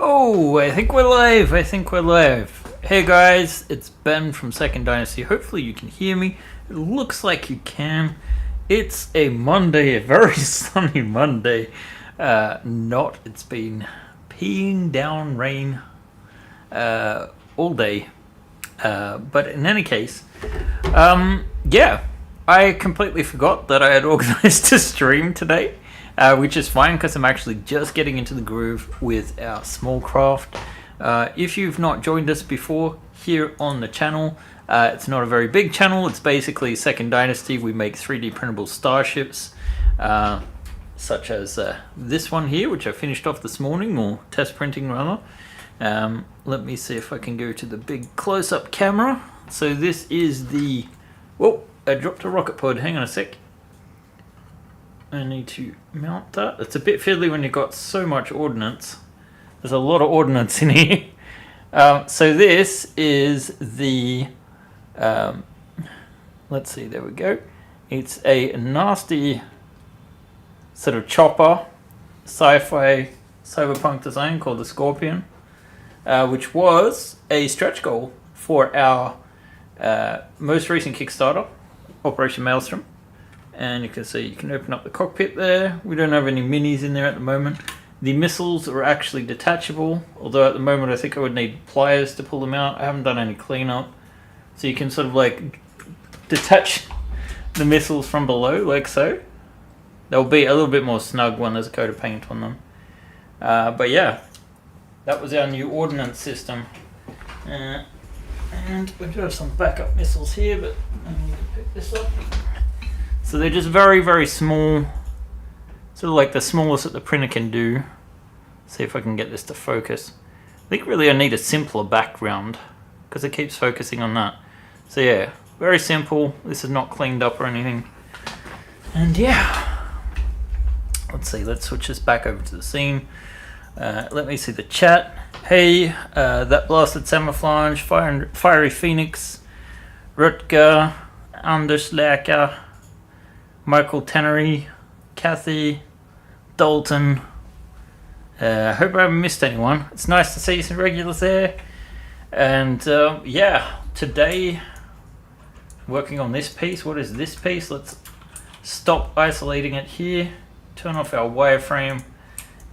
Oh, I think we're live. Hey guys, it's Ben from Second Dynasty. Hopefully you can hear me. It looks like you can. It's a Monday, a very sunny Monday. It's been peeing down rain all day. But in any case, I completely forgot that I had organized a stream today. Which is fine because I'm actually just getting into the groove with our small craft. If you've not joined us before here on the channel, it's not a very big channel. It's basically Second Dynasty. We make 3D printable starships, such as this one here, which I finished off this morning, or test printing rather. Let me see if I can go to the big close-up camera. So this is the... Whoa, I dropped a rocket pod. Hang on a sec. I need to mount that. It's a bit fiddly when you've got so much ordnance. There's a lot of ordnance in here. So this is the... let's see, there we go. It's a nasty sort of chopper, sci-fi cyberpunk design called the Scorpion, which was a stretch goal for our most recent Kickstarter, Operation Maelstrom. And you can see you can open up the cockpit there. We don't have any minis in there at the moment. The missiles are actually detachable, although at the moment I think I would need pliers to pull them out. I haven't done any cleanup. So you can sort of like detach the missiles from below, like so. They'll be a little bit more snug when there's a coat of paint on them. But yeah, that was our new ordnance system. And we do have some backup missiles here, but I need to pick this up. So they're just very, very small, sort of like the smallest that the printer can do. See if I can get this to focus. I think really I need a simpler background because it keeps focusing on that. So yeah, very simple. This is not cleaned up or anything. And yeah, let's see, let's switch this back over to the scene. Let me see the chat. Hey, that blasted Samaflange, Fiery Phoenix, Rutger, Anders Lacker, Michael Tannery, Kathy, Dalton. I hope I haven't missed anyone. It's nice to see some regulars there. And yeah, today working on this piece. What is this piece? Let's stop isolating it here, turn off our wireframe,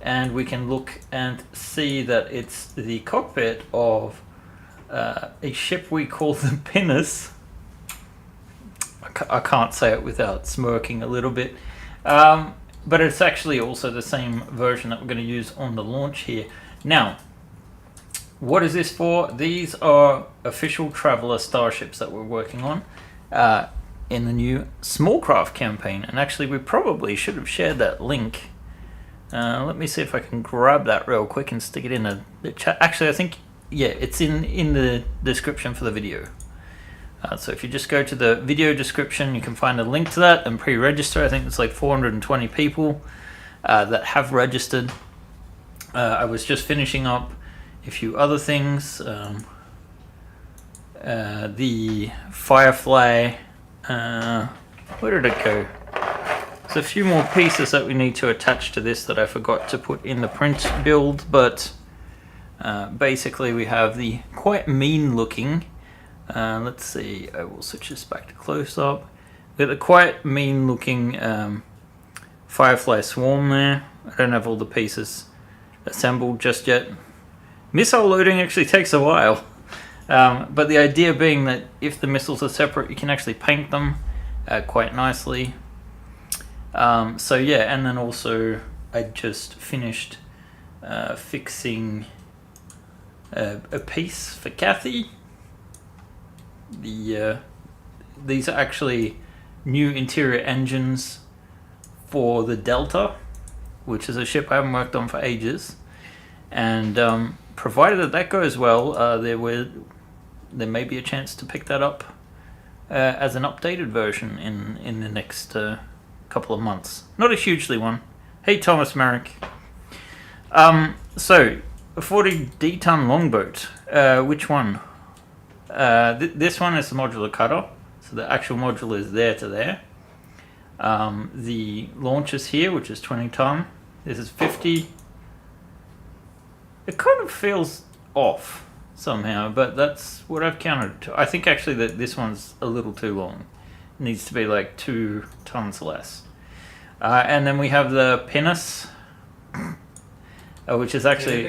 and we can look and see that it's the cockpit of a ship we call the Pinnace. I can't say it without smirking a little bit, but it's actually also the same version that we're going to use on the launch here. Now, what is this for? These are official Traveller starships that we're working on in the new small craft campaign, and actually we probably should have shared that link. Let me see if I can grab that real quick and stick it in the chat. Actually, I think, yeah, it's in the description for the video. So if you just go to the video description, you can find a link to that and pre-register. I think it's like 420 people that have registered. I was just finishing up a few other things. The Firefly, where did it go? There's a few more pieces that we need to attach to this that I forgot to put in the print build, but basically we have the quite mean looking, let's see, I will switch this back to close up. We got the quite mean looking Firefly swarm there. I don't have all the pieces assembled just yet. Missile loading actually takes a while, but the idea being that if the missiles are separate, you can actually paint them quite nicely. So yeah, and then also I just finished fixing a piece for Kathy. These are actually new interior engines for the Delta, which is a ship I haven't worked on for ages. And provided that goes well, there may be a chance to pick that up as an updated version in the next couple of months. Not a hugely one. Hey Thomas Merrick. So a 40D ton longboat. Which one? This one is the modular cutter, so the actual module is there to there. The launch is here, which is 20 ton. This is 50. It kind of feels off somehow, but that's what I've counted to. I think actually that this one's a little too long. It needs to be like 2 tons less. And then we have the pinnace, which is actually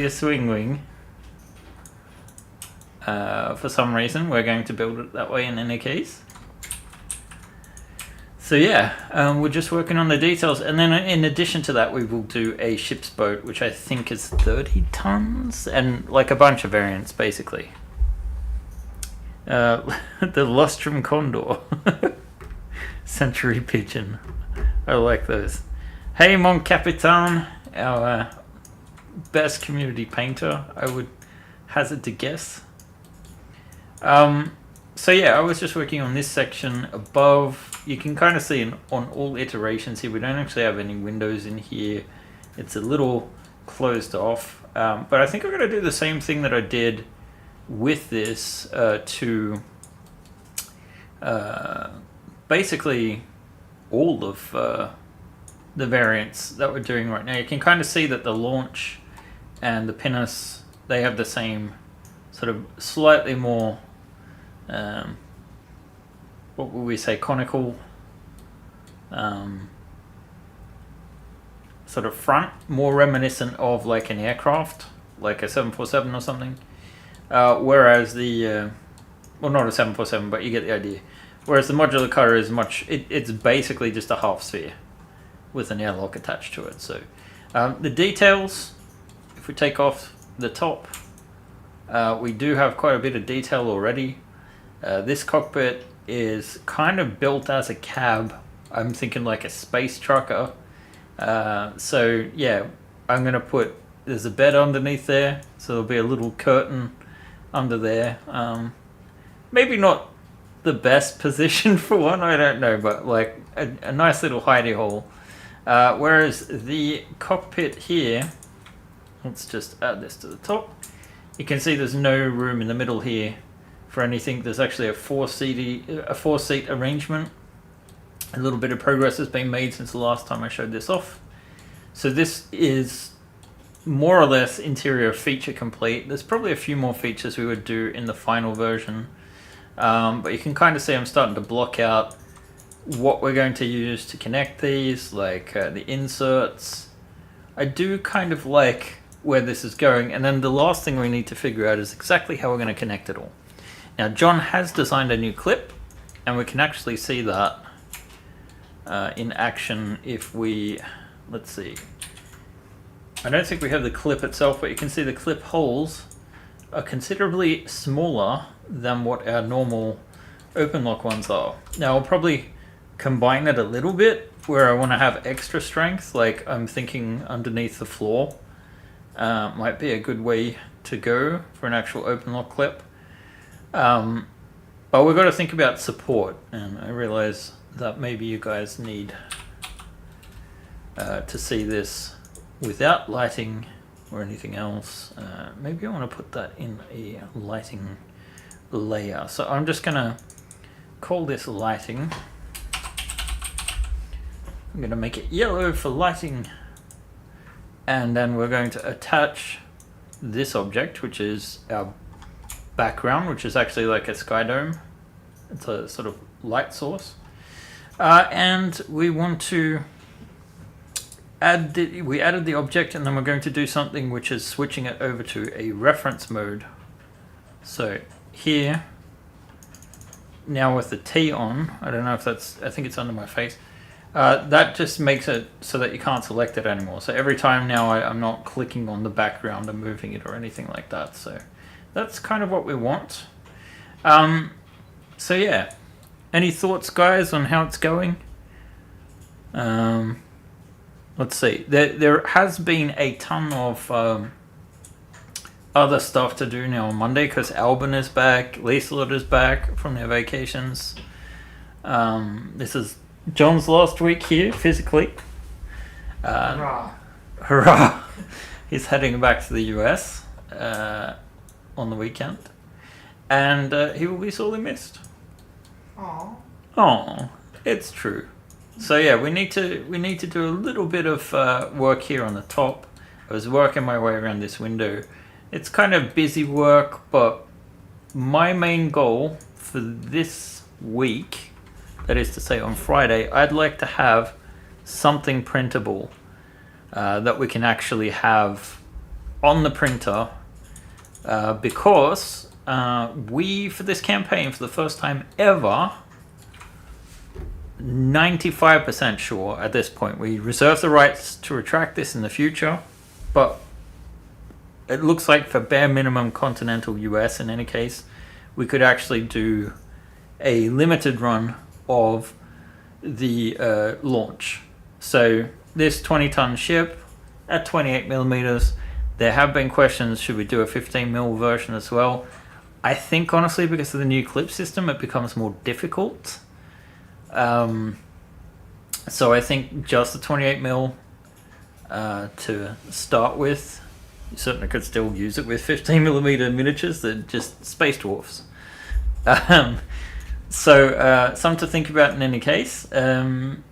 a swing wing. For some reason, we're going to build it that way in any case. So yeah, we're just working on the details, and then in addition to that, we will do a ship's boat, which I think is 30 tons, and like a bunch of variants, basically. The Lostrum Condor, Century Pigeon. I like those. Hey, Mon Capitan, our best community painter, I would hazard to guess. So yeah, I was just working on this section above. You can kind of see on all iterations here, we don't actually have any windows in here. It's a little closed off. But I think I'm going to do the same thing that I did with this to basically all of the variants that we're doing right now. You can kind of see that the launch and the pinnace, they have the same sort of slightly more what would we say, conical sort of front, more reminiscent of like an aircraft, like a 747 or something. Whereas the, well, not a 747, but you get the idea. Whereas the modular cutter is it's basically just a half sphere with an airlock attached to it. So the details, if we take off the top, we do have quite a bit of detail already. This cockpit is kind of built as a cab. I'm thinking like a space trucker. So yeah, I'm going to there's a bed underneath there, so there'll be a little curtain under there. Maybe not the best position for one, I don't know, but like a nice little hidey hole. Whereas the cockpit here, let's just add this to the top. You can see there's no room in the middle here for anything. There's actually a four-seat arrangement. A little bit of progress has been made since the last time I showed this off. So this is more or less interior feature complete. There's probably a few more features we would do in the final version. But you can kind of see I'm starting to block out what we're going to use to connect these, like the inserts. I do kind of like where this is going, and then the last thing we need to figure out is exactly how we're going to connect it all. Now John has designed a new clip, and we can actually see that in action if we, let's see, I don't think we have the clip itself, but you can see the clip holes are considerably smaller than what our normal open lock ones are. Now I'll probably combine it a little bit where I want to have extra strength, like I'm thinking underneath the floor might be a good way to go for an actual open lock clip. But we've got to think about support, and I realize that maybe you guys need to see this without lighting or anything else. Maybe I want to put that in a lighting layer. So I'm just going to call this lighting. I'm going to make it yellow for lighting, and then we're going to attach this object, which is our background, which is actually like a sky dome. It's a sort of light source, and we want to add we added the object, and then we're going to do something which is switching it over to a reference mode. So here now with the T on, I don't know if that's, I think it's under my face, that just makes it so that you can't select it anymore. So every time now I'm not clicking on the background and moving it or anything like that. So that's kind of what we want. So yeah, any thoughts, guys, on how it's going? Let's see. There has been a ton of other stuff to do now on Monday, because Albin is back, Lieselot is back from their vacations. This is John's last week here physically. Hurrah! Hurrah! He's heading back to the US on the weekend, and he will be sorely missed. Aww. Oh, it's true. So yeah, we need to do a little bit of work here on the top. I was working my way around this window. It's kind of busy work, but my main goal for this week, that is to say on Friday, I'd like to have something printable that we can actually have on the printer because we, for this campaign, for the first time ever, 95% sure at this point, we reserve the rights to retract this in the future, but it looks like for bare minimum continental US in any case, we could actually do a limited run of the launch. So this 20-ton ship at 28 millimeters, there have been questions, should we do a 15mm version as well? I think honestly, because of the new clip system, it becomes more difficult. So I think just the 28mm to start with. You certainly could still use it with 15mm miniatures. They're just space dwarfs. So something to think about in any case. And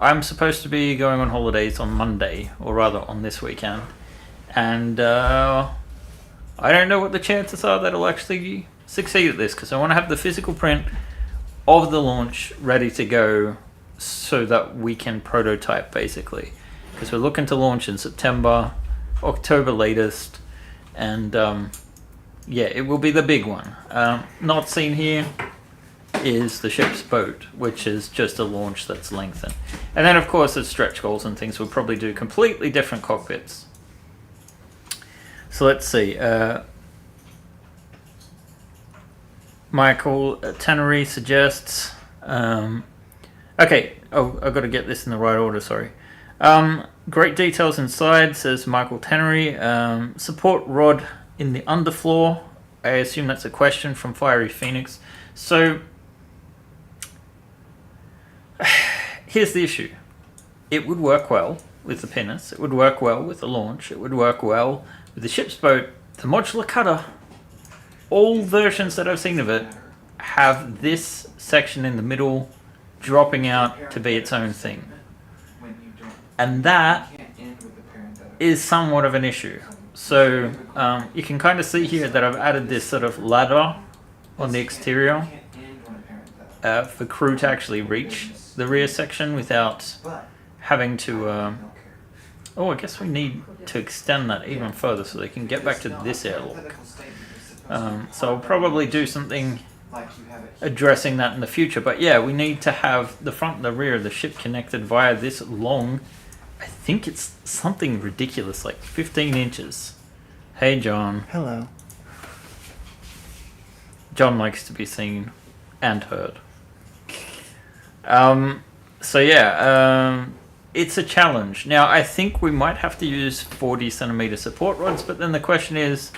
I'm supposed to be going on holidays on Monday, or rather on this weekend. And I don't know what the chances are that I'll actually succeed at this, because I want to have the physical print of the launch ready to go so that we can prototype, basically. Because we're looking to launch in September, October latest, and yeah, it will be the big one. Not seen here is the ship's boat, which is just a launch that's lengthened. And then of course there's stretch goals and things. We'll probably do completely different cockpits. So let's see. Michael Tannery suggests... okay, oh, I've got to get this in the right order, sorry. Great details inside, says Michael Tannery. Support rod in the underfloor. I assume that's a question from Fiery Phoenix. So, here's the issue. It would work well with the pinnace. It would work well with the launch. It would work well with the ship's boat. The modular cutter, all versions that I've seen of it have this section in the middle dropping out to be its own thing. And that is somewhat of an issue. So you can kind of see here that I've added this sort of ladder on the exterior for crew to actually reach the rear section without having to... oh, I guess we need to extend that even further so they can get back to this airlock. So I'll probably do something addressing that in the future. But yeah, we need to have the front and the rear of the ship connected via this long... I think it's something ridiculous, like 15 inches. Hey, John. Hello. John likes to be seen and heard. So yeah, it's a challenge. Now, I think we might have to use 40 centimeter support rods, but then the question is,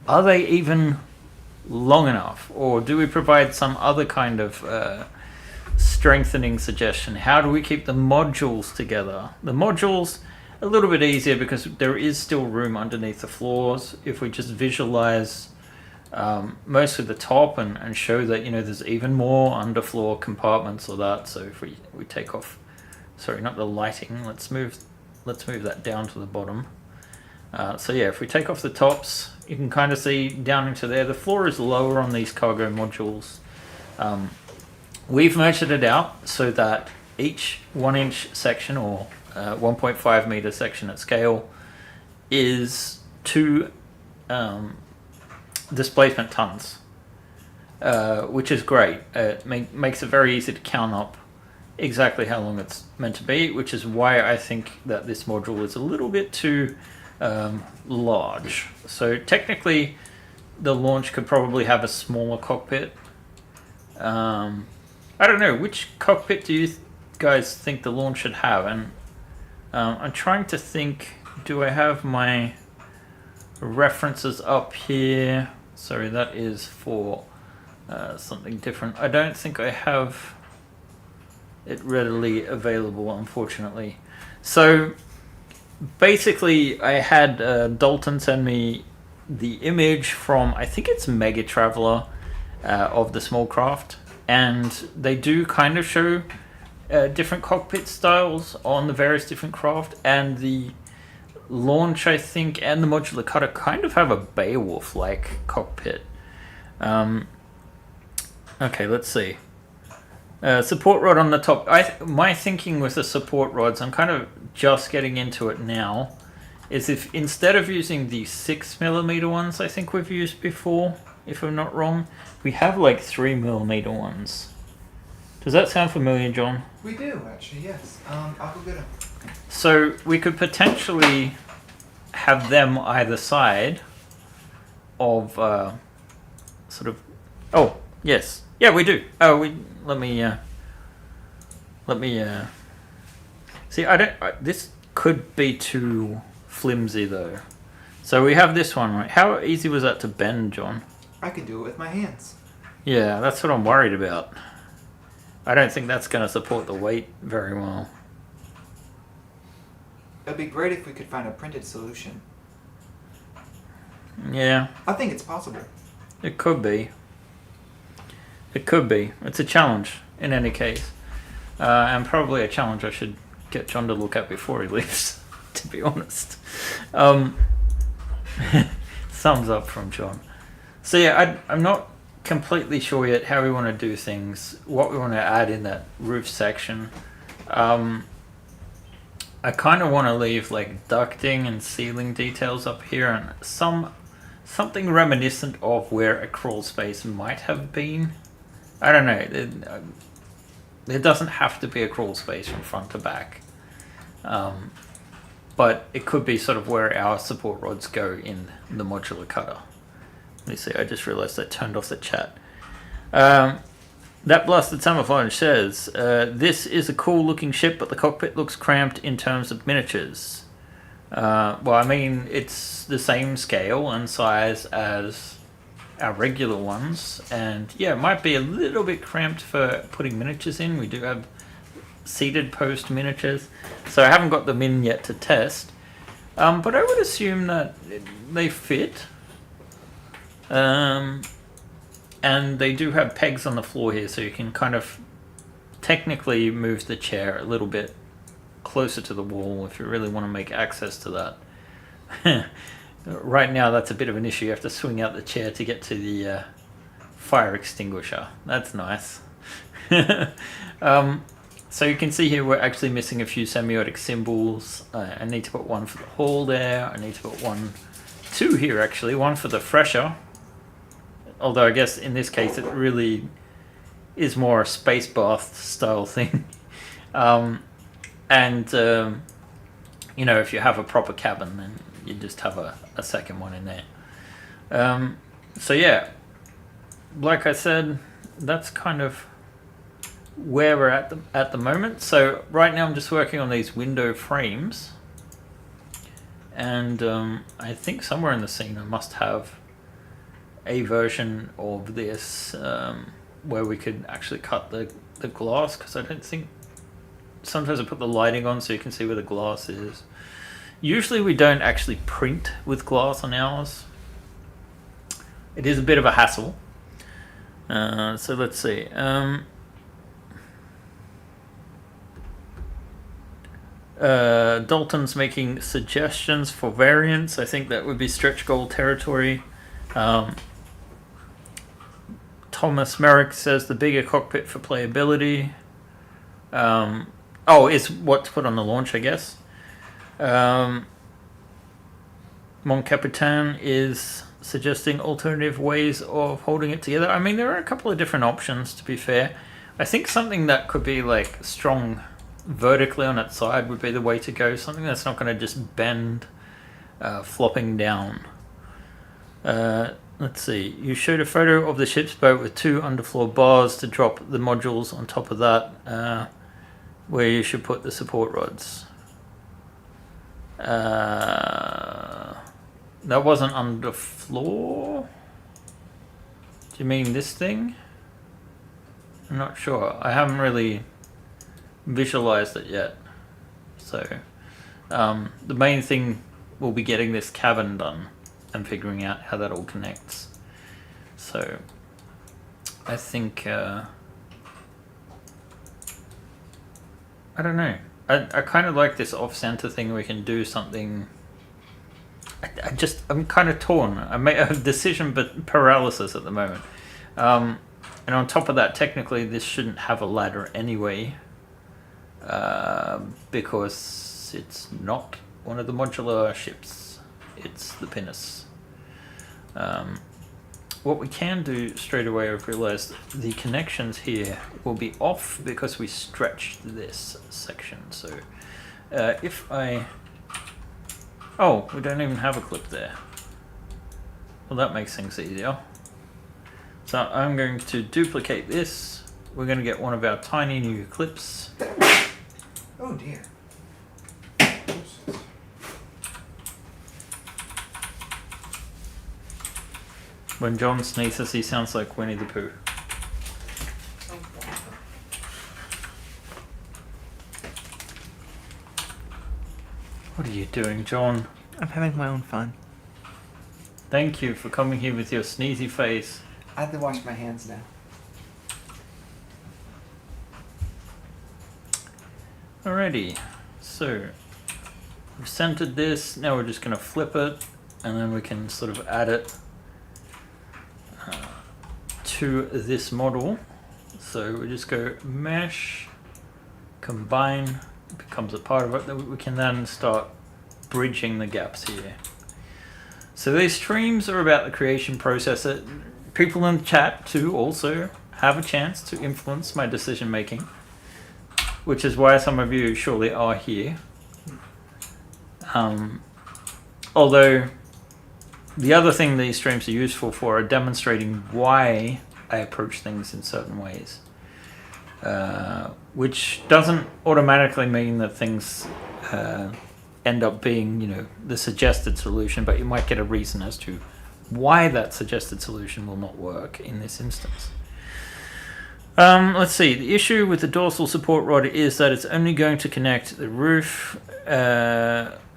are they even long enough? Or do we provide some other kind of strengthening suggestion? How do we keep the modules together? The modules, a little bit easier because there is still room underneath the floors. If we just visualize mostly the top and show that, you know, there's even more underfloor compartments or that. So if we take off, sorry, not the lighting, let's move that down to the bottom. So yeah, if we take off the tops, you can kind of see down into there. The floor is lower on these cargo modules. We've measured it out so that each 1-inch section or 1.5 meter section at scale is 2 displacement tons, which is great. It makes it very easy to count up exactly how long it's meant to be, which is why I think that this module is a little bit too large. So technically the launch could probably have a smaller cockpit. I don't know, which cockpit do you guys think the launch should have? And I'm trying to think, do I have my references up here? Sorry, that is for something different. I don't think I have it readily available, unfortunately. So basically I had Dalton send me the image from, I think it's Mega Traveler, of the small craft. And they do kind of show different cockpit styles on the various different craft, and the launch, I think, and the modular cutter kind of have a Beowulf-like cockpit. Okay, let's see. Support rod on the top. My thinking with the support rods, I'm kind of just getting into it now, is if instead of using the 6mm ones I think we've used before, if I'm not wrong, we have like 3mm ones. Does that sound familiar, John? We do, actually, yes. I'll go get them. So we could potentially have them either side of sort of. Oh yes, yeah, we do. Oh, let me see. This could be too flimsy though. So we have this one, right? How easy was that to bend, John? I can do it with my hands. Yeah, that's what I'm worried about. I don't think that's going to support the weight very well. It'd be great if we could find a printed solution. Yeah. I think it's possible. It could be. It could be. It's a challenge in any case. And probably a challenge I should get John to look at before he leaves, to be honest. Thumbs up from John. So yeah, I'm not completely sure yet how we want to do things, what we want to add in that roof section. I kind of want to leave like ducting and ceiling details up here and something reminiscent of where a crawl space might have been. I don't know. There doesn't have to be a crawl space from front to back. But it could be sort of where our support rods go in the modular cutter. Let me see, I just realized I turned off the chat. That Blasted Summerfly says, this is a cool looking ship, but the cockpit looks cramped in terms of miniatures. Well, I mean, it's the same scale and size as our regular ones. And yeah, it might be a little bit cramped for putting miniatures in. We do have seated post miniatures. So I haven't got them in yet to test. But I would assume that they fit. And they do have pegs on the floor here, so you can kind of technically move the chair a little bit closer to the wall if you really want to make access to that. Right now that's a bit of an issue. You have to swing out the chair to get to the fire extinguisher. That's nice. So you can see here we're actually missing a few semiotic symbols. I need to put one for the hall there. I need to put two here actually. One for the fresher. Although I guess in this case it really is more a space bath style thing. You know, if you have a proper cabin, then you just have a second one in there. So yeah, like I said, that's kind of where we're at the moment. So right now I'm just working on these window frames. And I think somewhere in the scene I must have a version of this where we could actually cut the glass, because I don't think, sometimes I put the lighting on so you can see where the glass is. Usually we don't actually print with glass on ours. It is a bit of a hassle. So let's see. Dalton's making suggestions for variants. I think that would be stretch goal territory. Thomas Merrick says the bigger cockpit for playability. Is what to put on the launch, I guess. Mon Capitan is suggesting alternative ways of holding it together. I mean, there are a couple of different options, to be fair. I think something that could be like strong vertically on its side would be the way to go. Something that's not going to just bend flopping down. Let's see. You showed a photo of the ship's boat with two underfloor bars to drop the modules on top of that, where you should put the support rods. That wasn't underfloor? Do you mean this thing? I'm not sure. I haven't really visualized it yet. So, the main thing will be getting this cabin done and figuring out how that all connects. So I think I don't know. I kind of like this off-center thing where we can do something I'm kind of torn. I made a decision but paralysis at the moment. And on top of that, technically this shouldn't have a ladder anyway, because it's not one of the modular ships. It's the pinnace. What we can do straight away, I've realized the connections here will be off because we stretched this section. So if I... Oh, we don't even have a clip there. Well, that makes things easier. So I'm going to duplicate this. We're going to get one of our tiny new clips. Oh dear. When John sneezes, he sounds like Winnie the Pooh. What are you doing, John? I'm having my own fun. Thank you for coming here with your sneezy face. I have to wash my hands now. Alrighty, so we've centered this. Now we're just going to flip it, and then we can sort of add it to this model. So we just go mesh, combine, becomes a part of it. That we can then start bridging the gaps here. So these streams are about the creation process. People in the chat too also have a chance to influence my decision making, which is why some of you surely are here. Although the other thing these streams are useful for are demonstrating why I approach things in certain ways, which doesn't automatically mean that things end up being, you know, the suggested solution, but you might get a reason as to why that suggested solution will not work in this instance. Let's see, the issue with the dorsal support rod is that it's only going to connect the roof.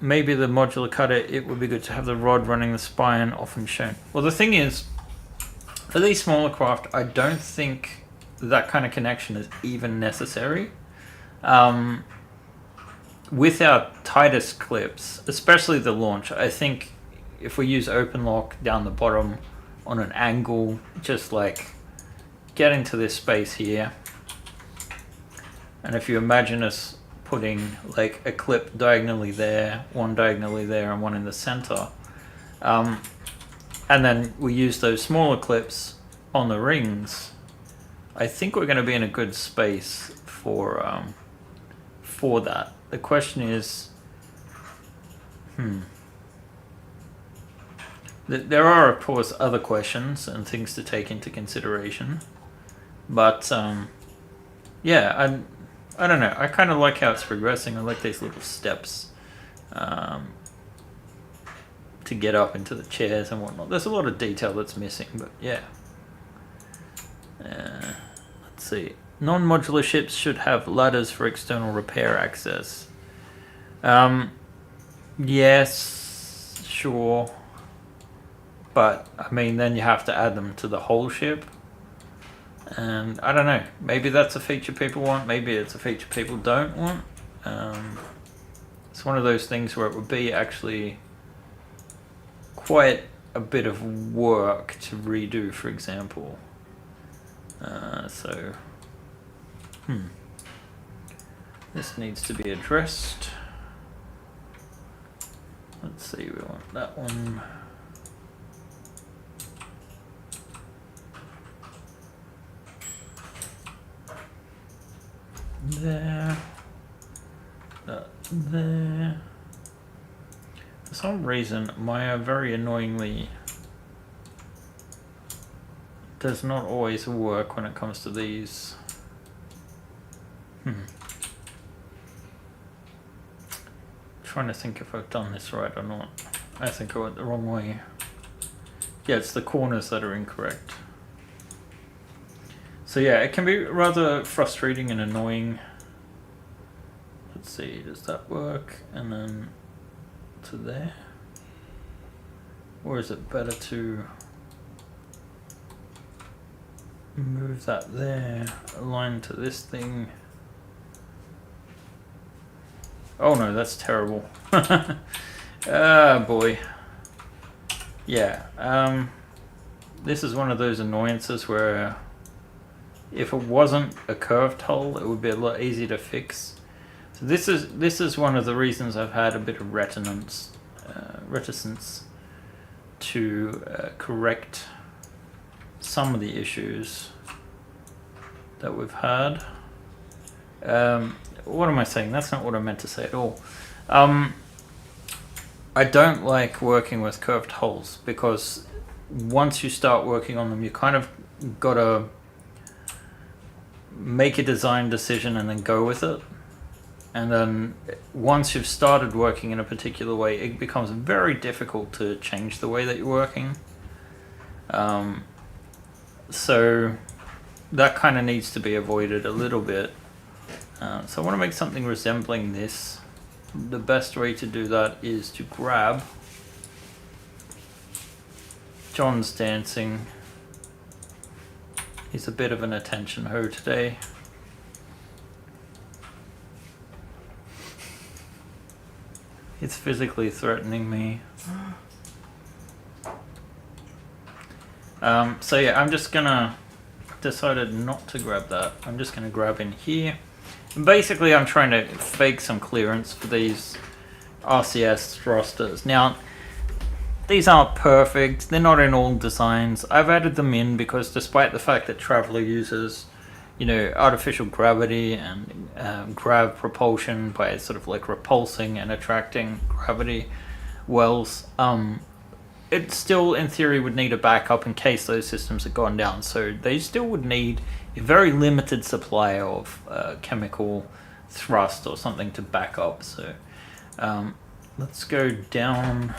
Maybe the modular cutter, it would be good to have the rod running the spine often shown. Well, the thing is, for these smaller craft, I don't think that kind of connection is even necessary. With our tightest clips, especially the launch, I think if we use open lock down the bottom on an angle, just like get into this space here, and if you imagine us putting like a clip diagonally there, one diagonally there, and one in the center, and then we use those smaller clips on the rings, I think we're going to be in a good space for that. The question is, there are of course other questions and things to take into consideration, but yeah, I don't know. I kind of like how it's progressing. I like these little steps to get up into the chairs and whatnot. There's a lot of detail that's missing, but yeah. Let's see. Non-modular ships should have ladders for external repair access. Yes, sure. But, I mean, then you have to add them to the whole ship. And, I don't know. Maybe that's a feature people want. Maybe it's a feature people don't want. It's one of those things where it would be actually quite a bit of work to redo, for example. This needs to be addressed. Let's see, we want that one. There. There. For some reason, Maya very annoyingly does not always work when it comes to these. Trying to think if I've done this right or not. I think I went the wrong way. Yeah, it's the corners that are incorrect. So yeah, it can be rather frustrating and annoying. Let's see, does that work? And then to there? Or is it better to move that there, align to this thing? Oh no, that's terrible. Ah, boy. Yeah, this is one of those annoyances where if it wasn't a curved hull, it would be a lot easier to fix. So this is one of the reasons I've had a bit of reticence to correct some of the issues that we've had. What am I saying? That's not what I meant to say at all. I don't like working with curved hulls because once you start working on them, you kind of gotta make a design decision and then go with it. And then once you've started working in a particular way, it becomes very difficult to change the way that you're working. So that kind of needs to be avoided a little bit. So I want to make something resembling this. The best way to do that is to grab John's dancing. He's a bit of an attention hoe today. It's physically threatening me. So yeah, I'm just gonna decided not to grab that. I'm just gonna grab in here. And basically, I'm trying to fake some clearance for these RCS thrusters. Now, these aren't perfect. They're not in all designs. I've added them in because despite the fact that Traveller uses, you know, artificial gravity and grav propulsion by sort of like repulsing and attracting gravity wells, it still in theory would need a backup in case those systems had gone down. So they still would need a very limited supply of chemical thrust or something to back up. So let's go down.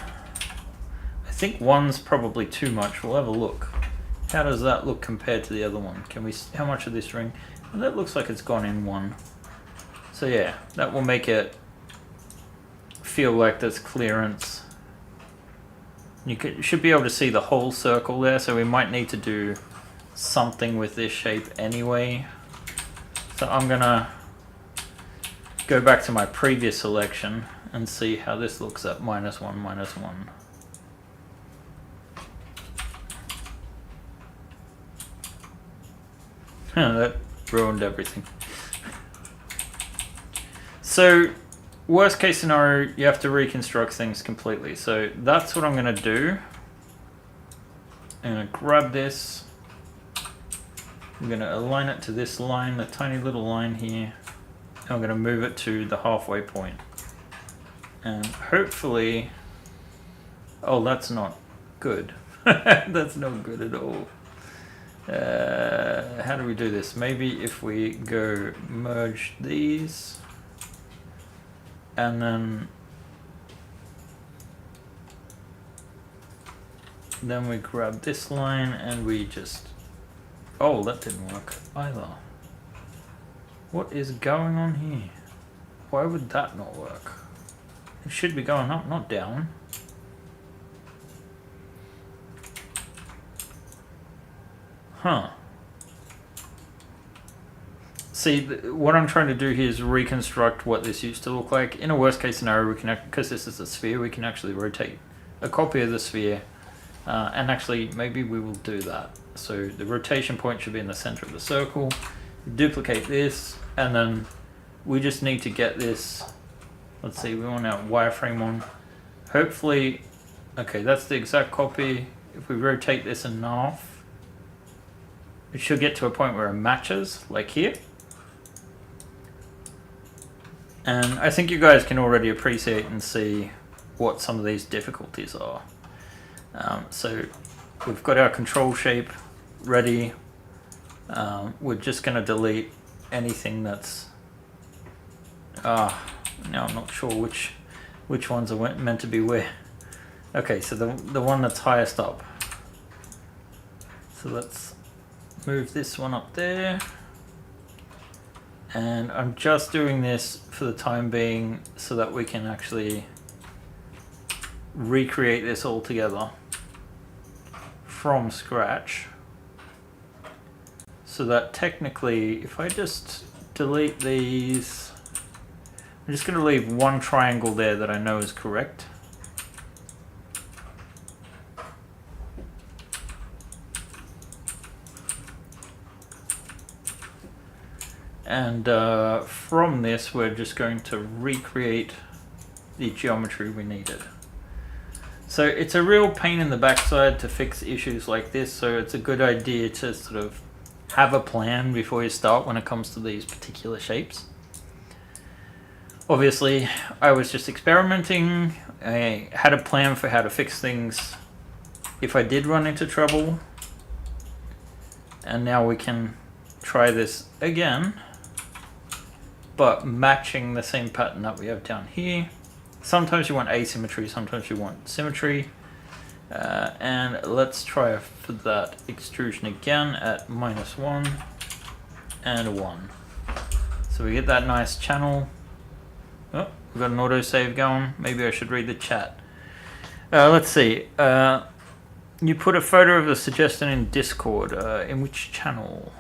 I think one's probably too much. We'll have a look. How does that look compared to the other one? Can we? How much of this ring? Well, that looks like it's gone in one. So yeah, that will make it feel like there's clearance. You should be able to see the whole circle there, so we might need to do something with this shape anyway. So I'm gonna go back to my previous selection and see how this looks at -1, -1. That ruined everything. So, worst case scenario, you have to reconstruct things completely. So that's what I'm going to do. I'm going to grab this. I'm going to align it to this line, the tiny little line here. And I'm going to move it to the halfway point. And hopefully... Oh, that's not good. That's not good at all. How do we do this? Maybe if we go merge these and then we grab this line and we just... Oh, that didn't work either. What is going on here? Why would that not work? It should be going up, not down. Huh. See, what I'm trying to do here is reconstruct what this used to look like. In a worst case scenario, we can, because this is a sphere, we can actually rotate a copy of the sphere. And actually, maybe we will do that. So the rotation point should be in the center of the circle. Duplicate this, and then we just need to get this. Let's see, we want our wireframe on. Hopefully, okay, that's the exact copy. If we rotate this enough, it should get to a point where it matches, like here. And I think you guys can already appreciate and see what some of these difficulties are. So we've got our control shape ready. We're just going to delete anything that's... now I'm not sure which ones are meant to be where. Okay, so the one that's highest up. So let's move this one up there. And I'm just doing this for the time being so that we can actually recreate this all together from scratch. So that technically, if I just delete these, I'm just going to leave one triangle there that I know is correct. And from this, we're just going to recreate the geometry we needed. So it's a real pain in the backside to fix issues like this, so it's a good idea to sort of have a plan before you start when it comes to these particular shapes. Obviously, I was just experimenting. I had a plan for how to fix things if I did run into trouble. And now we can try this again, but matching the same pattern that we have down here. Sometimes you want asymmetry, sometimes you want symmetry. And let's try for that extrusion again at -1 and 1. So we get that nice channel. Oh, we've got an autosave going. Maybe I should read the chat. Let's see. You put a photo of the suggestion in Discord. In which channel?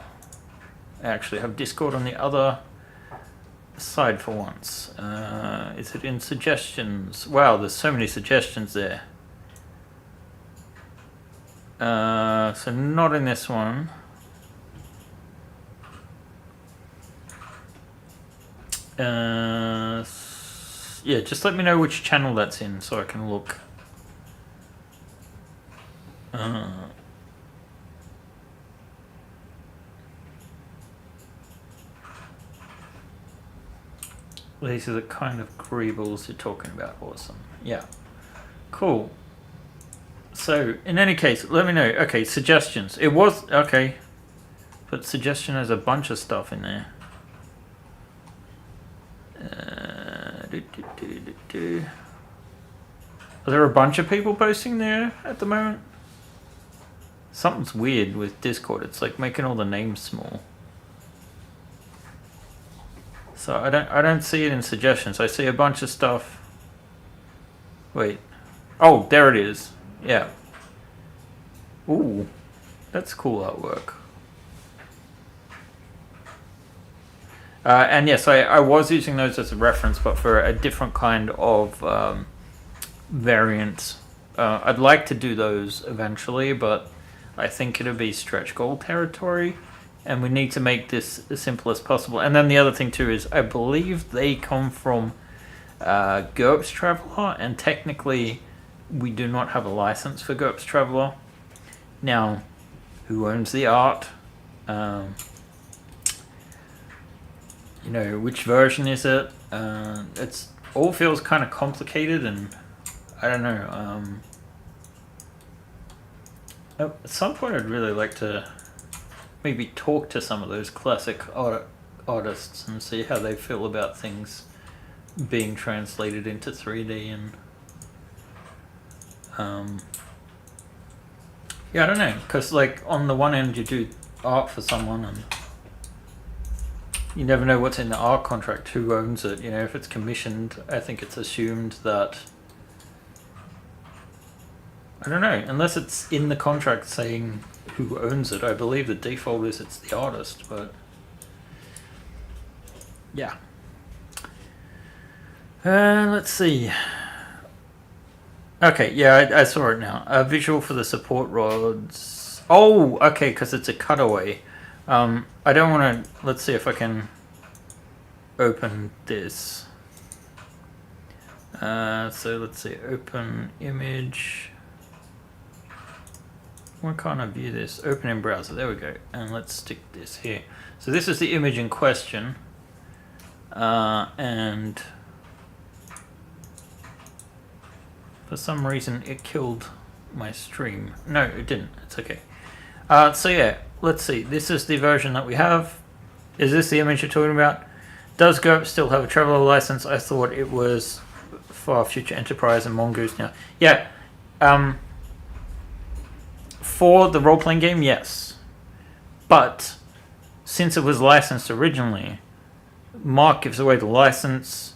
I actually have Discord on the other side for once. Is it in suggestions? Wow, there's so many suggestions there. So not in this one. Yeah, just let me know which channel that's in so I can look. These are the kind of greebles you're talking about. Awesome. Yeah. Cool. So, in any case, let me know. Okay, suggestions. It was... Okay. But suggestion has a bunch of stuff in there. Are there a bunch of people posting there at the moment? Something's weird with Discord. It's like making all the names small. So I don't see it in suggestions. I see a bunch of stuff. Wait. Oh, there it is. Yeah. Ooh. That's cool artwork. And yes, I was using those as a reference, but for a different kind of variant. I'd like to do those eventually, but I think it'll be stretch goal territory, and we need to make this as simple as possible. And then the other thing too is I believe they come from GURPS Traveler, and technically we do not have a license for GURPS Traveler. Now, who owns the art? You know, which version is it? It's all feels kind of complicated, and I don't know. At some point, I'd really like to maybe talk to some of those classic artists and see how they feel about things being translated into 3D. And yeah, I don't know, because like on the one end, you do art for someone, and you never know what's in the art contract, who owns it. You know, if it's commissioned, I think it's assumed that, I don't know, unless it's in the contract saying who owns it. I believe the default is it's the artist, but yeah. Let's see. Okay, yeah, I saw it now. A visual for the support rods. Oh, okay, because it's a cutaway. I don't want to... Let's see if I can open this. So let's see, open image. Why can't I view this? Open in browser, there we go. And let's stick this here. So this is the image in question. And for some reason it killed my stream. No, it didn't, it's okay. So yeah, let's see. This is the version that we have. Is this the image you're talking about? Does GURPS still have a traveler license? I thought it was for Future Enterprise and Mongoose now. Yeah. For the role-playing game, yes. But since it was licensed originally, Mark gives away the license,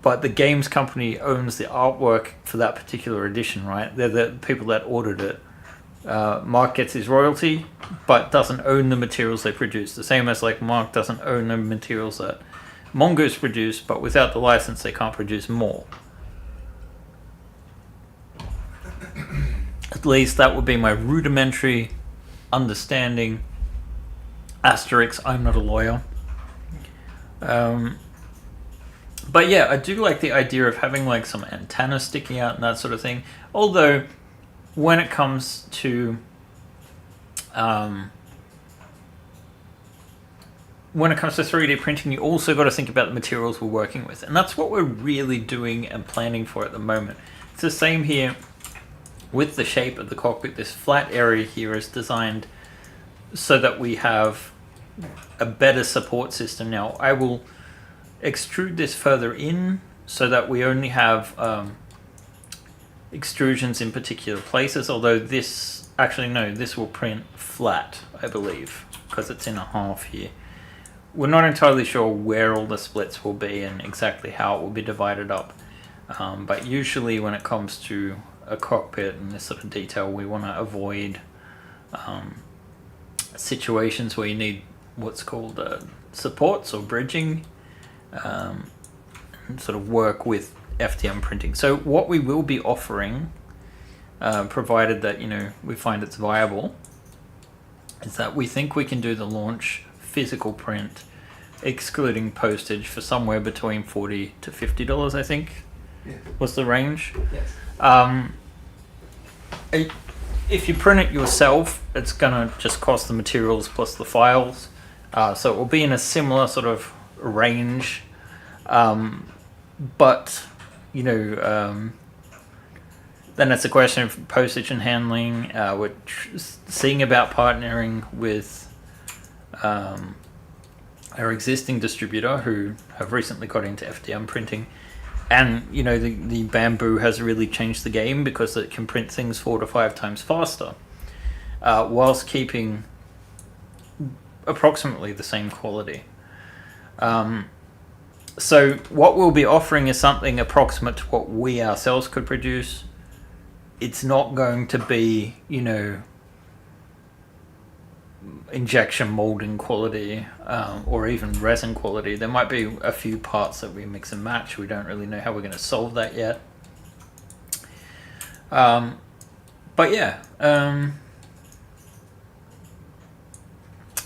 but the games company owns the artwork for that particular edition, right? They're the people that ordered it. Mark gets his royalty, but doesn't own the materials they produce. The same as like Mark doesn't own the materials that Mongoose produce, but without the license they can't produce more. At least that would be my rudimentary understanding. Asterix, I'm not a lawyer. But yeah, I do like the idea of having like some antenna sticking out and that sort of thing. Although, when it comes to 3D printing, you also got to think about the materials we're working with, and that's what we're really doing and planning for at the moment. It's the same here with the shape of the cockpit. This flat area here is designed so that we have a better support system. Now, I will extrude this further in so that we only have extrusions in particular places, although this, actually no, this will print flat, I believe, because it's in a half here. We're not entirely sure where all the splits will be and exactly how it will be divided up, but usually when it comes to a cockpit and this sort of detail, we want to avoid situations where you need what's called supports or bridging, and sort of work with FDM printing. So what we will be offering, provided that we find it's viable, is that we think we can do the launch physical print, excluding postage, for somewhere between $40 to $50. I think was the range. Yes. If you print it yourself, it's gonna just cost the materials plus the files, so it will be in a similar sort of range. But then it's a question of postage and handling. We're seeing about partnering with our existing distributor who have recently got into FDM printing, and the Bamboo has really changed the game because it can print things 4 to 5 times faster, whilst keeping approximately the same quality. So what we'll be offering is something approximate to what we ourselves could produce. It's not going to be, injection molding quality, or even resin quality. There might be a few parts that we mix and match. We don't really know how we're going to solve that yet. But yeah, I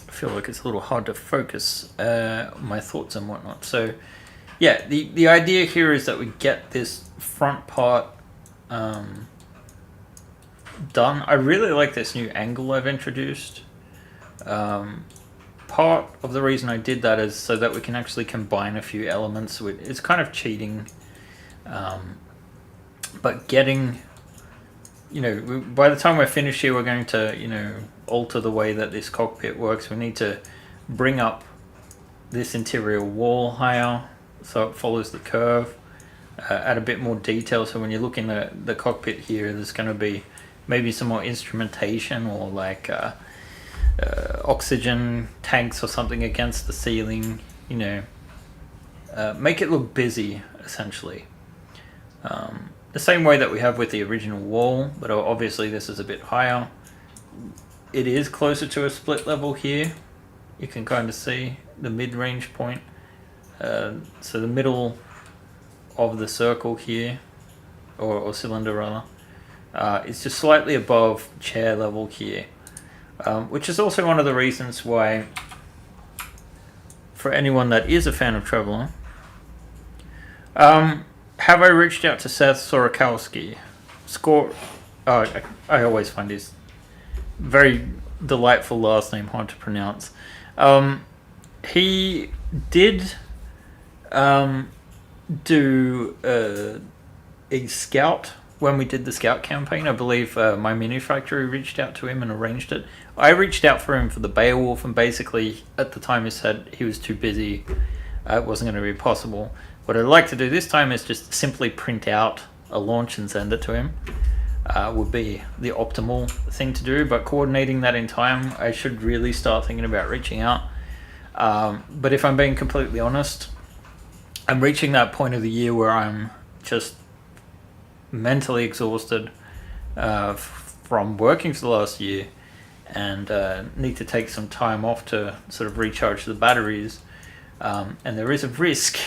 feel like it's a little hard to focus my thoughts and whatnot. So yeah, the idea here is that we get this front part done. I really like this new angle I've introduced. Part of the reason I did that is so that we can actually combine a few elements. It's kind of cheating, but getting, by the time we're finished here, we're going to, alter the way that this cockpit works. We need to bring up this interior wall higher so it follows the curve, add a bit more detail. So when you look in the cockpit here, there's going to be maybe some more instrumentation or like oxygen tanks or something against the ceiling, make it look busy, essentially. The same way that we have with the original wall, but obviously this is a bit higher. It is closer to a split level here. You can kind of see the mid-range point. So the middle of the circle here, or cylinder rather, is just slightly above chair level here. Which is also one of the reasons why, for anyone that is a fan of Traveller, have I reached out to Seth Sorokowski? I always find his very delightful last name hard to pronounce. He did do a scout. When we did the scout campaign, I believe my manufacturer reached out to him and arranged it. I reached out for him for the Beowulf, and basically at the time he said he was too busy. It wasn't going to be possible. What I'd like to do this time is just simply print out a launch and send it to him. Would be the optimal thing to do, but coordinating that in time, I should really start thinking about reaching out. But if I'm being completely honest, I'm reaching that point of the year where I'm just mentally exhausted from working for the last year, and need to take some time off to sort of recharge the batteries, and there is a risk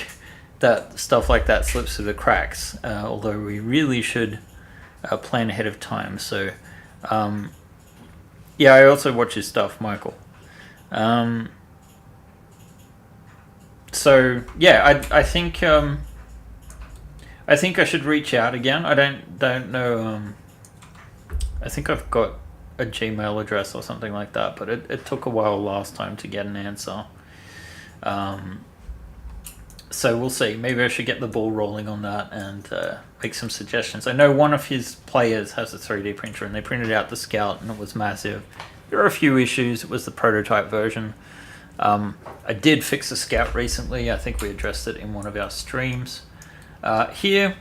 that stuff like that slips through the cracks, although we really should plan ahead of time. So yeah, I also watch his stuff, Michael. So yeah, I think I should reach out again. I don't know. I think I've got a Gmail address or something like that, but it took a while last time to get an answer. So we'll see. Maybe I should get the ball rolling on that and make some suggestions. I know one of his players has a 3D printer, and they printed out the Scout, and it was massive. There are a few issues. It was the prototype version. I did fix the Scout recently. I think we addressed it in one of our streams. Here,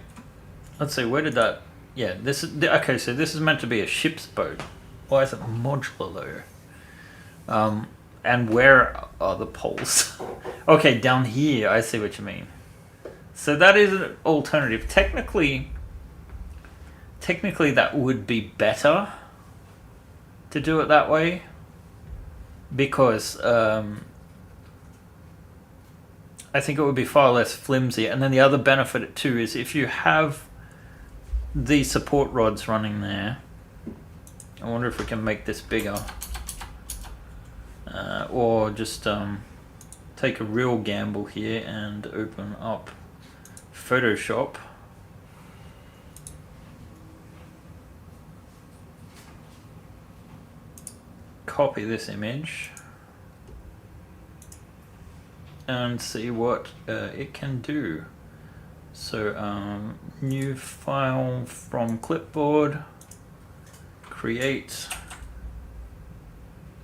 let's see, where did that... Yeah, this is... Okay, so this is meant to be a ship's boat. Why is it modular though? And where are the poles? Okay, down here, I see what you mean. So that is an alternative. Technically that would be better to do it that way. Because I think it would be far less flimsy. And then the other benefit too is if you have the support rods running there, I wonder if we can make this bigger. Or just take a real gamble here and open up Photoshop. Copy this image and see what it can do. So new file from clipboard, create.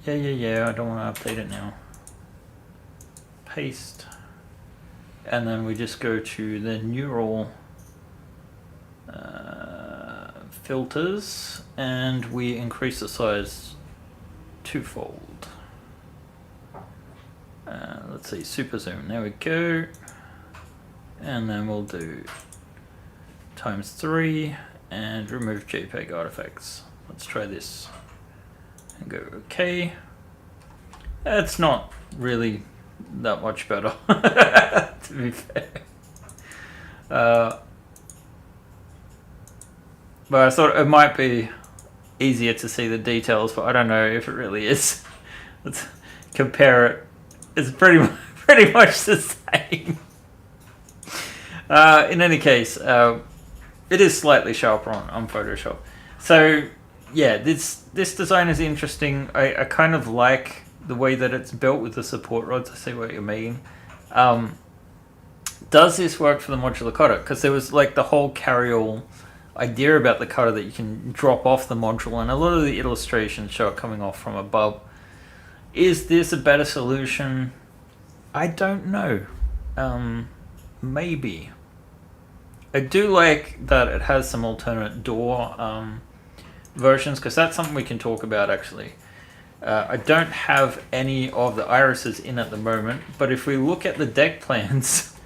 Yeah, I don't want to update it now. Paste. And then we just go to the neural filters and we increase the size twofold. Let's see, super zoom, there we go. And then we'll do ×3 and remove JPEG artifacts. Let's try this. And go okay. It's not really that much better, to be fair. But I thought it might be easier to see the details, but I don't know if it really is. Let's compare it. It's pretty much the same. In any case, it is slightly sharper on Photoshop. So yeah, this design is interesting. I kind of like the way that it's built with the support rods. I see what you mean. Does this work for the modular cutter? Because there was like the whole carry-all idea about the cutter that you can drop off the module, and a lot of the illustrations show it coming off from above. Is this a better solution? I don't know. Maybe. I do like that it has some alternate door versions, because that's something we can talk about actually. I don't have any of the irises in at the moment, but if we look at the deck plans,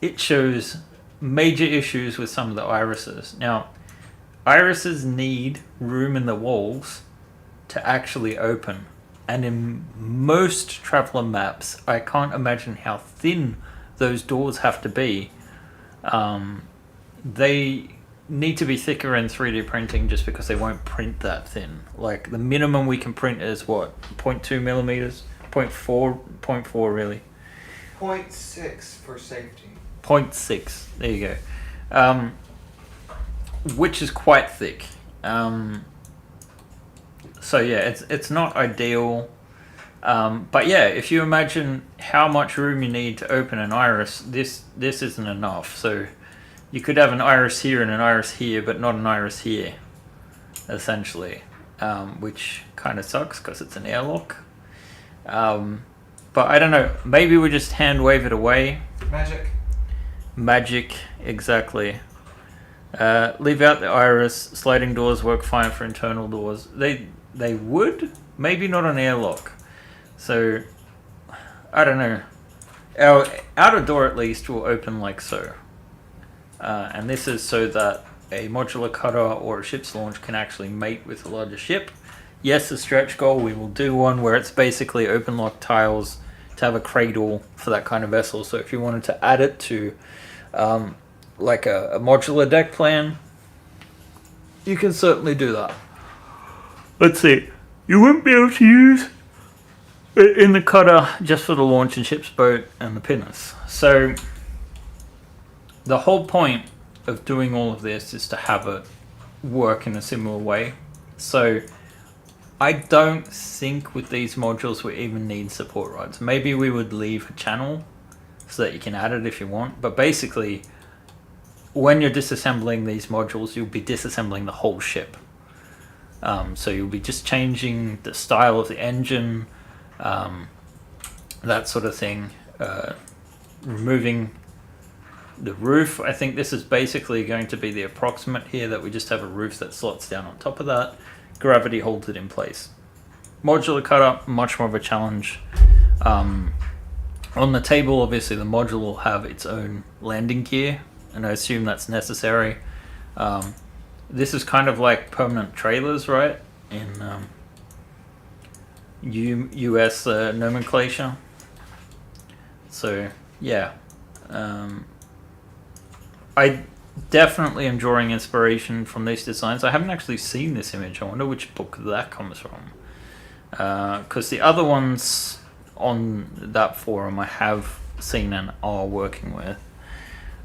it shows major issues with some of the irises. Now, irises need room in the walls to actually open, and in most traveler maps, I can't imagine how thin those doors have to be. They need to be thicker in 3D printing just because they won't print that thin. Like the minimum we can print is what, 0.2 millimeters, 0.4 really. 0.6 for safety. 0.6, there you go. Which is quite thick. So yeah, it's not ideal. But yeah, if you imagine how much room you need to open an iris, this isn't enough. So you could have an iris here and an iris here, but not an iris here, essentially, which kind of sucks because it's an airlock. But I don't know, maybe we just hand wave it away. Magic, exactly. Leave out the iris. Sliding doors work fine for internal doors. They would, maybe not an airlock. So, I don't know. Our outer door at least will open like so. And this is so that a modular cutter or a ship's launch can actually mate with a larger ship. Yes, a stretch goal, we will do one where it's basically open lock tiles to have a cradle for that kind of vessel. So if you wanted to add it to like a modular deck plan, you can certainly do that. Let's see. You wouldn't be able to use in the cutter just for the launch and ship's boat and the pinnace. So the whole point of doing all of this is to have it work in a similar way. So I don't think with these modules we even need support rods. Maybe we would leave a channel so that you can add it if you want, but basically when you're disassembling these modules, you'll be disassembling the whole ship. So you'll be just changing the style of the engine, that sort of thing, removing the roof. I think this is basically going to be the approximate here, that we just have a roof that slots down on top of that. Gravity holds it in place. Modular cutter, much more of a challenge. On the table, obviously the module will have its own landing gear, and I assume that's necessary. This is kind of like permanent trailers, right? In US nomenclature. So yeah, I definitely am drawing inspiration from these designs. I haven't actually seen this image. I wonder which book that comes from, because the other ones on that forum I have seen and are working with.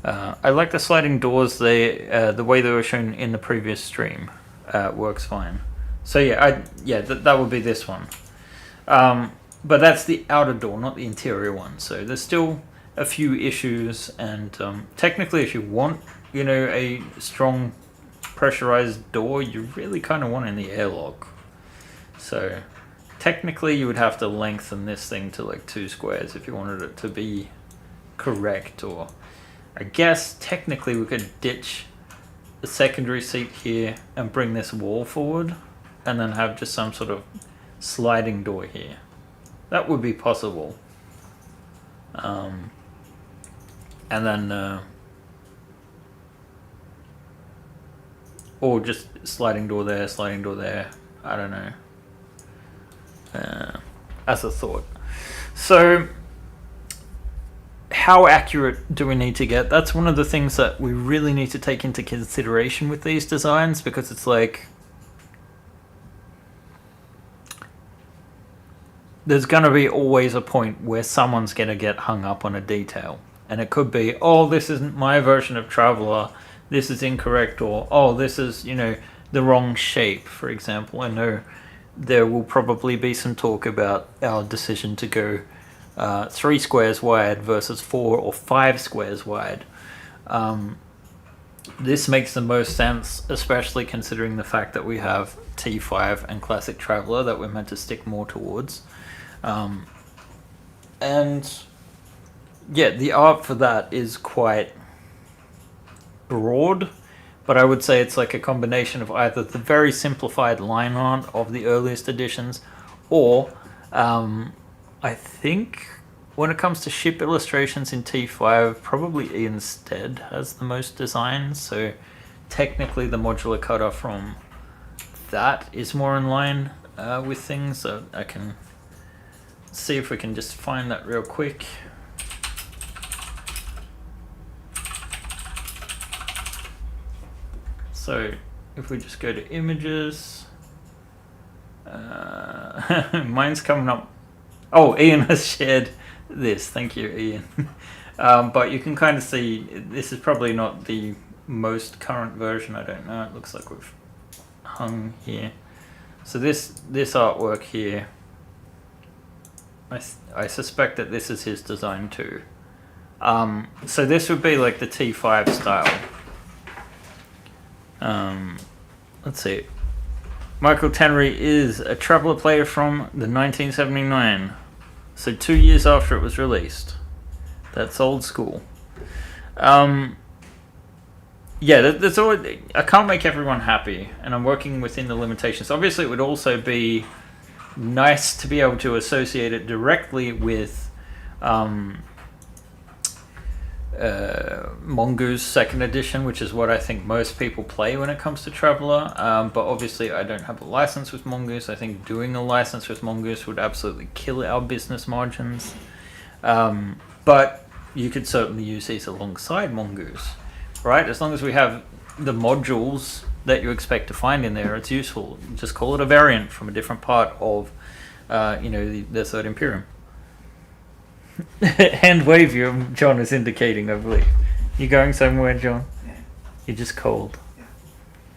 I like the sliding doors. The way they were shown in the previous stream works fine. So yeah, that would be this one. But that's the outer door, not the interior one. So there's still a few issues, and technically, if you want, a strong pressurized door, you really kind of want in the airlock. So technically, you would have to lengthen this thing to like 2 squares if you wanted it to be correct, or I guess technically we could ditch the secondary seat here and bring this wall forward and then have just some sort of sliding door here. That would be possible. And then or just sliding door there, I don't know. As a thought. So how accurate do we need to get? That's one of the things that we really need to take into consideration with these designs, because it's like there's going to be always a point where someone's going to get hung up on a detail. And it could be, oh, this isn't my version of Traveller, this is incorrect, or, oh, this is, the wrong shape, for example. I know there will probably be some talk about our decision to go 3 squares wide versus 4 or 5 squares wide. This makes the most sense, especially considering the fact that we have T5 and Classic Traveller that we're meant to stick more towards. And yeah, the art for that is quite broad, but I would say it's like a combination of either the very simplified line art of the earliest editions, or I think when it comes to ship illustrations in T5, probably Ian Stead has the most designs, so technically the modular cutter from that is more in line with things. So I can see if we can just find that real quick. So if we just go to images, mine's coming up. Oh, Ian has shared this. Thank you, Ian. But you can kind of see this is probably not the most current version. I don't know. It looks like we've hung here. So this artwork here, I suspect that this is his design too. So this would be like the T5 style. Let's see. Michael Tannery is a Traveller player from the 1979, so 2 years after it was released. That's old school. Yeah, that's all. I can't make everyone happy, and I'm working within the limitations. Obviously, it would also be nice to be able to associate it directly with Mongoose 2nd edition, which is what I think most people play when it comes to Traveller. But obviously I don't have a license with Mongoose. I think doing a license with Mongoose would absolutely kill our business margins. But you could certainly use these alongside Mongoose, right? As long as we have the modules that you expect to find in there, it's useful. Just call it a variant from a different part of the Third Imperium. Hand wave you, John is indicating, I believe. You going somewhere, John? Yeah. You're just cold. Yeah.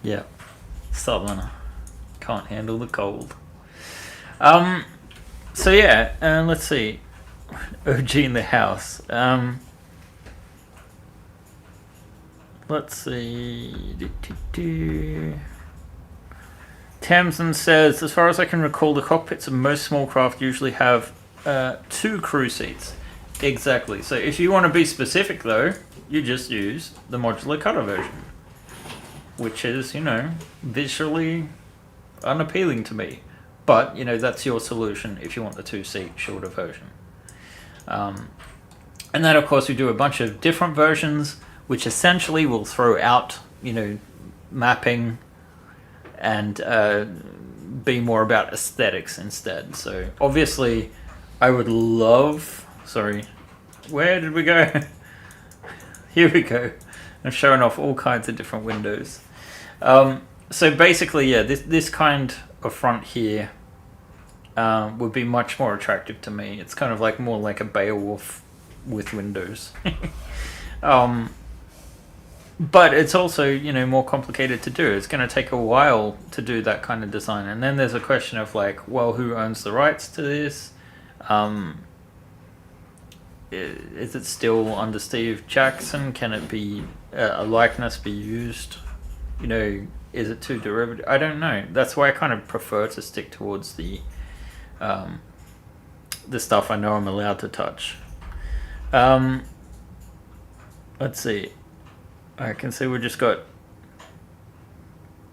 Yeah. Southerner. Can't handle the cold. So yeah, let's see. OG in the house. Let's see. Tamsin says, as far as I can recall, the cockpits of most small craft usually have 2 crew seats. Exactly. So if you want to be specific, though, you just use the modular cutter version, which is, visually unappealing to me. But, that's your solution if you want the 2-seat shorter version. And then, of course, we do a bunch of different versions, which essentially will throw out, mapping and be more about aesthetics instead. So, obviously, I would love... Sorry, where did we go? Here we go. I'm showing off all kinds of different windows. So basically, yeah, this kind of front here would be much more attractive to me. It's kind of like more like a Beowulf with windows. But it's also, more complicated to do. It's going to take a while to do that kind of design. And then there's a question of like, well, who owns the rights to this? Is it still under Steve Jackson? Can it be a likeness be used? Is it too derivative? I don't know. That's why I kind of prefer to stick towards the stuff I know I'm allowed to touch. Let's see. I can see we just got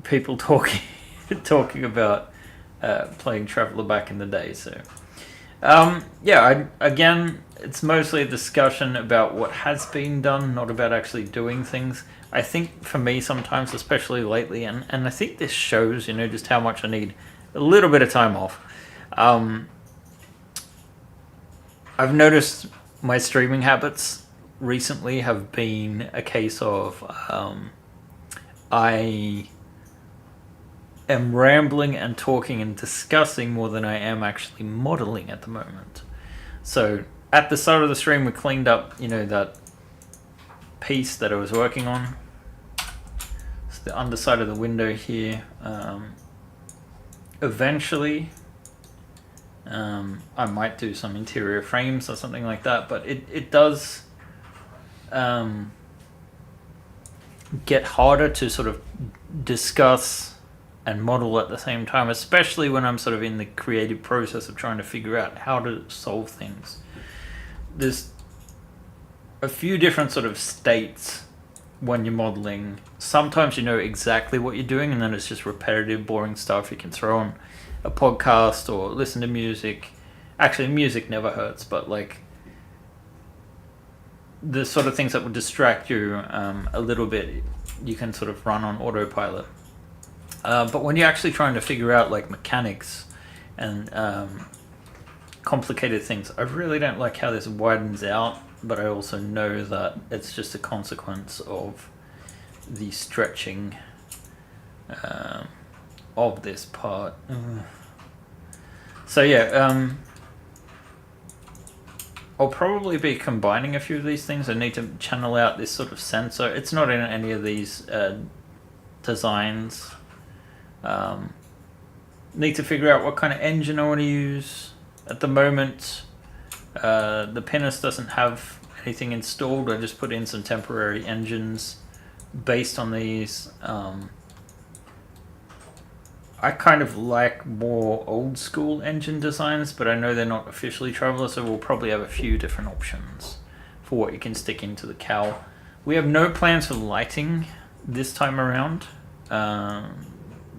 people talking about playing Traveller back in the day. So, again, it's mostly a discussion about what has been done, not about actually doing things. I think for me sometimes, especially lately, and I think this shows, just how much I need a little bit of time off. I've noticed my streaming habits recently have been a case of I am rambling and talking and discussing more than I am actually modeling at the moment. So at the start of the stream, we cleaned up, that piece that I was working on. It's the underside of the window here. Eventually, I might do some interior frames or something like that, but it does get harder to sort of discuss and model at the same time, especially when I'm sort of in the creative process of trying to figure out how to solve things. There's a few different sort of states when you're modeling. Sometimes you know exactly what you're doing, and then it's just repetitive, boring stuff. You can throw on a podcast or listen to music. Actually, music never hurts, but like the sort of things that would distract you a little bit, you can sort of run on autopilot. But when you're actually trying to figure out like mechanics and complicated things, I really don't like how this widens out, but I also know that it's just a consequence of the stretching of this part. So yeah, I'll probably be combining a few of these things. I need to channel out this sort of sensor. It's not in any of these designs. Need to figure out what kind of engine I want to use. At the moment, the pinnace doesn't have anything installed. I just put in some temporary engines based on these. I kind of like more old school engine designs, but I know they're not officially Traveller, so we'll probably have a few different options for what you can stick into the cowl. We have no plans for lighting this time around,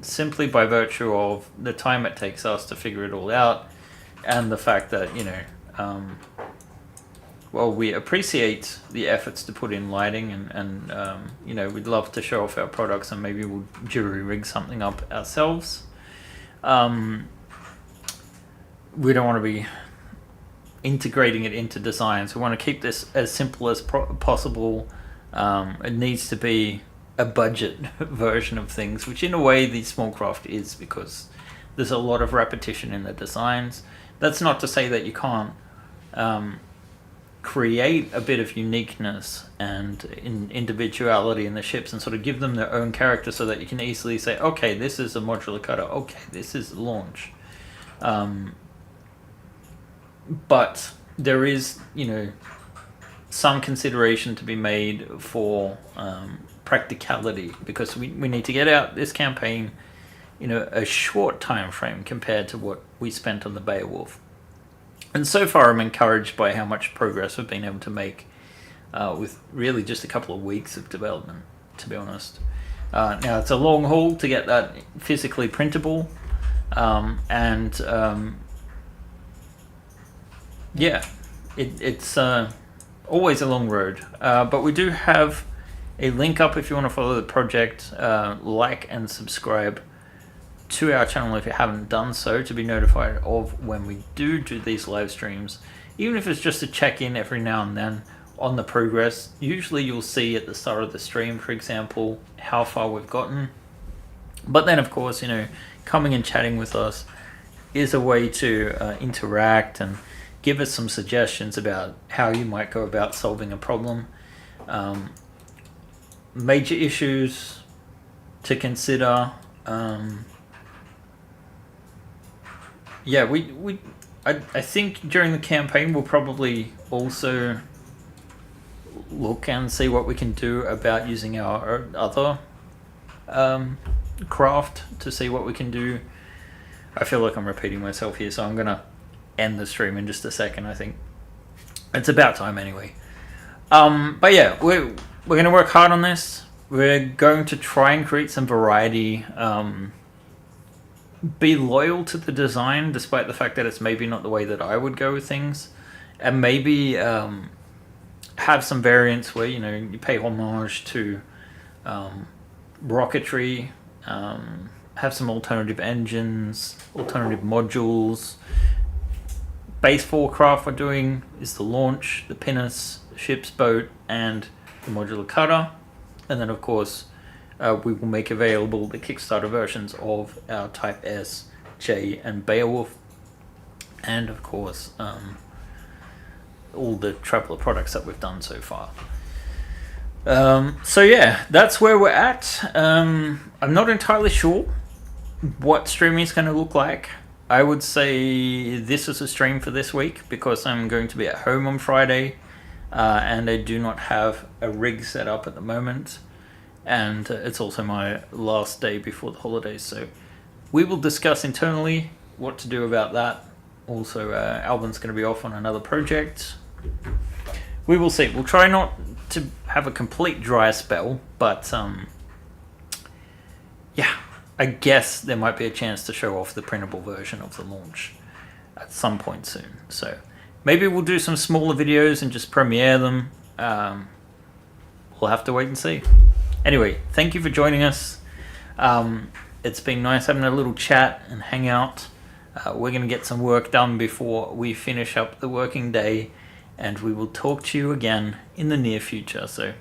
simply by virtue of the time it takes us to figure it all out, and the fact that, well, we appreciate the efforts to put in lighting, and we'd love to show off our products, and maybe we'll jury rig something up ourselves. We don't want to be integrating it into designs. We want to keep this as simple as possible. It needs to be a budget version of things, which in a way the small craft is, because There's a lot of repetition in the designs. That's not to say that you can't create a bit of uniqueness and individuality in the ships and sort of give them their own character, so that you can easily say, okay, this is a modular cutter, okay, this is launch. But there is, some consideration to be made for practicality, because we need to get out this campaign a short time frame compared to what we spent on the Beowulf. And so far I'm encouraged by how much progress we've been able to make with really just a couple of weeks of development, to be honest. Now it's a long haul to get that physically printable, it's always a long road, but we do have a link up if you want to follow the project. Like and subscribe to our channel if you haven't done so, to be notified of when we do these live streams, even if it's just to check in every now and then on the progress. Usually you'll see at the start of the stream, for example, how far we've gotten. But then of course, coming and chatting with us is a way to interact and give us some suggestions about how you might go about solving a problem. Major issues to consider. I think during the campaign we'll probably also look and see what we can do about using our other craft, to see what we can do. I feel like I'm repeating myself here, so I'm gonna end the stream in just a second. I think it's about time anyway. But yeah, we're gonna work hard on this. We're going to try and create some variety. Be loyal to the design, despite the fact that it's maybe not the way that I would go with things, and maybe have some variants where you pay homage to rocketry, have some alternative engines, alternative modules. Base 4 craft we're doing is the launch, the pinnace, the ship's boat, and the modular cutter. And then of course we will make available the Kickstarter versions of our Type S, J, and Beowulf, and of course all the Traveller products that we've done so far. So yeah, that's where we're at. I'm not entirely sure what streaming is going to look like. I would say this is a stream for this week, because I'm going to be at home on Friday, and I do not have a rig set up at the moment, and it's also my last day before the holidays, so we will discuss internally what to do about that. Also, Alvin's going to be off on another project. We will see. We'll try not to have a complete dry spell, but yeah, I guess there might be a chance to show off the printable version of the launch at some point soon. So maybe we'll do some smaller videos and just premiere them. We'll have to wait and see. Anyway, thank you for joining us. It's been nice having a little chat and hang out. We're going to get some work done before we finish up the working day, and we will talk to you again in the near future. So